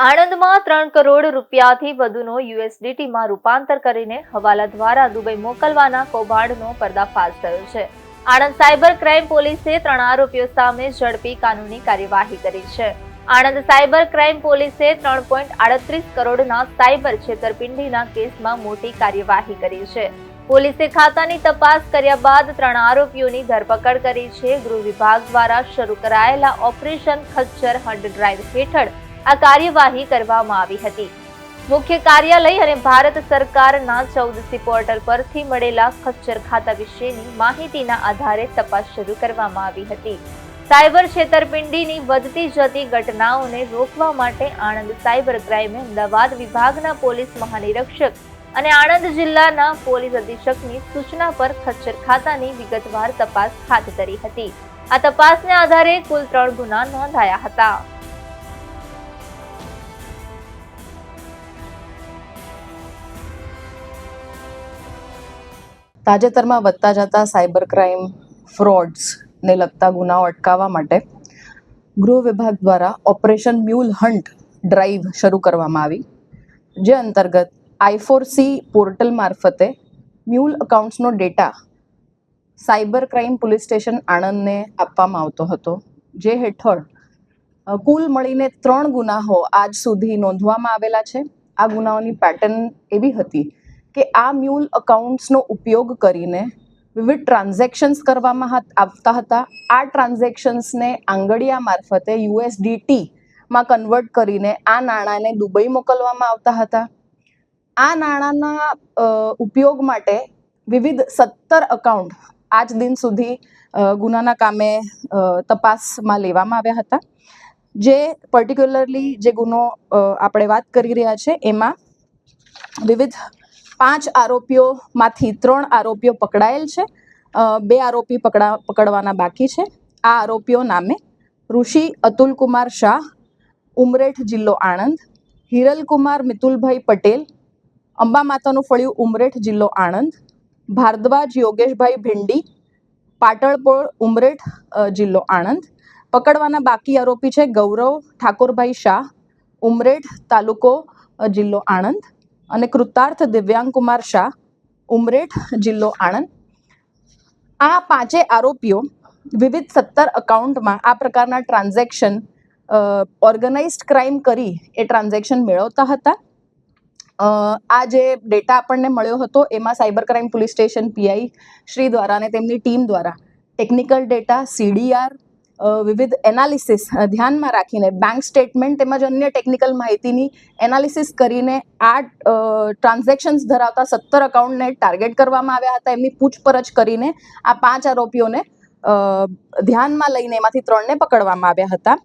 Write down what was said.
આણંદમાં 3 કરોડ રૂપિયાથી વધુનો યુએસડીટીમાં રૂપાંતર કરીને હવાલા દ્વારા દુબઈ મોકલવાના કૌભાંડનો પર્દાફાશ થયો છે. આણંદ સાયબર ક્રાઇમ પોલીસે 3 આરોપીઓ સામે ઝડપી કાનૂની કાર્યવાહી કરી છે. આણંદ સાયબર ક્રાઇમ પોલીસે 3.38 કરોડના સાયબર છેતરપિંડીના કેસમાં મોટી કાર્યવાહી કરી છે. પોલીસે ખાતાની તપાસ કર્યા બાદ 3 આરોપીઓની ધરપકડ કરી છે. ગૃહ વિભાગ દ્વારા શરૂ કરાયેલા ઓપરેશન ખચ્ચર હંડ ડ્રાઈવ હેઠળ આ કાર્યવાહી કરવામાં આવી હતી. મુખ્ય કાર્યાલય અને ભારત સરકારના 14C પોર્ટલ પરથી મળેલા ખચ્ચર ખાતા વિશેની માહિતીના આધારે તપાસ શરૂ કરવામાં આવી હતી. સાયબર છેતરપિંડીની વધતી જતી ઘટનાઓને રોકવા માટે આણંદ સાયબર ક્રાઇમે અમદાવાદ વિભાગના પોલીસ મહાનિરીક્ષક અને આણંદ જિલ્લાના પોલીસ અધિક્ષકની સૂચના પર ખચ્ચર ખાતાની વિગતવાર તપાસ હાથ ધરી હતી. આ તપાસને આધારે કુલ 3 ગુના નોંધાયા હતા. તાજેતરમાં વધતા જતા સાયબર ક્રાઇમ ફ્રોડ્સને લગતા ગુનાઓ અટકાવવા માટે ગૃહ વિભાગ દ્વારા ઓપરેશન મ્યુલ હન્ટ ડ્રાઈવ શરૂ કરવામાં આવી, જે અંતર્ગત I4C પોર્ટલ મારફતે મ્યુલ અકાઉન્ટ્સનો data cyber crime police station આણંદને આપવામાં આવતો હતો, જે હેઠળ કુલ મળીને 3 ગુનાઓ આજ સુધી નોંધવામાં આવેલા છે. આ ગુનાઓની પેટર્ન એવી હતી કે આ મ્યુલ અકાઉન્ટ્સનો ઉપયોગ કરીને વિવિધ ટ્રાન્ઝેક્શન્સ કરવામાં આવતા હતા. આ ટ્રાન્ઝેક્શન્સને આંગળીયા મારફતે USDTમાં કન્વર્ટ કરીને આ નાણાંને દુબઈ મોકલવામાં આવતા હતા. આ નાણાંના ઉપયોગ માટે વિવિધ 17 અકાઉન્ટ આજ દિન સુધી ગુનાના કામે તપાસમાં લેવામાં આવ્યા હતા. જે પર્ટિક્યુલરલી જે ગુનો આપણે વાત કરી રહ્યા છે એમાં વિવિધ 5 આરોપીઓમાંથી 3 આરોપીઓ પકડાયેલ છે. 2 આરોપી પકડવાના બાકી છે. આ આરોપીઓ નામે ઋષિ અતુલકુમાર શાહ, ઉમરેઠ જિલ્લો આણંદ; હિરલકુમાર મિતુલભાઈ પટેલ, અંબા માતાનું ફળિયું, ઉમરેઠ જિલ્લો આણંદ; ભારદ્વાજ યોગેશભાઈ ભિંડી, પાટણપોળ, ઉમરેઠ જિલ્લો આણંદ. પકડવાના બાકી આરોપી છે ગૌરવ ઠાકોરભાઈ શાહ, ઉમરેઠ તાલુકો જિલ્લો આણંદ; અને કૃતાર્થ દિવ્યાંગકુમાર શાહ, ઉમરેઠ જિલ્લો આણંદ. આ 5 આરોપીઓ વિવિધ 17 અકાઉન્ટમાં આ પ્રકારના ટ્રાન્ઝેક્શન ઓર્ગેનાઇઝડ ક્રાઇમ કરી એ ટ્રાન્ઝેક્શન મેળવતા હતા. આ જે ડેટા આપણને મળ્યો હતો એમાં cyber crime police station PI Shri દ્વારા અને તેમની ટીમ દ્વારા ટેકનિકલ ડેટા, CDR, વિવિધ એનાલિસિસ ધ્યાનમાં રાખીને બેંક સ્ટેટમેન્ટ તેમજ અન્ય ટેકનિકલ માહિતીની એનાલિસિસ કરીને આ ટ્રાન્ઝેક્શન્સ ધરાવતા 17 અકાઉન્ટને ટાર્ગેટ કરવામાં આવ્યા હતા. એમની પૂછપરછ કરીને આ 5 આરોપીઓને ધ્યાનમાં લઈને એમાંથી 3ને પકડવામાં આવ્યા હતા.